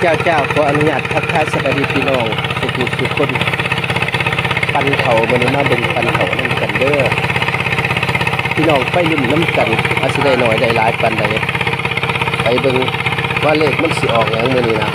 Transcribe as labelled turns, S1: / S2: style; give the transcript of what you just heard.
S1: เจ้าขออนุญาตทักทายสวัสดีพี่น้องทุกคนปันเขามื้อนี้มาเบิ่งปันเขานำกันเด้อพี่น้องไปลุ้นน้ำกันอาจสิได้น้อยได้หลายปานใดไปเบิ่งว่าเลขมันสิออกหยังมื้อนี้นะ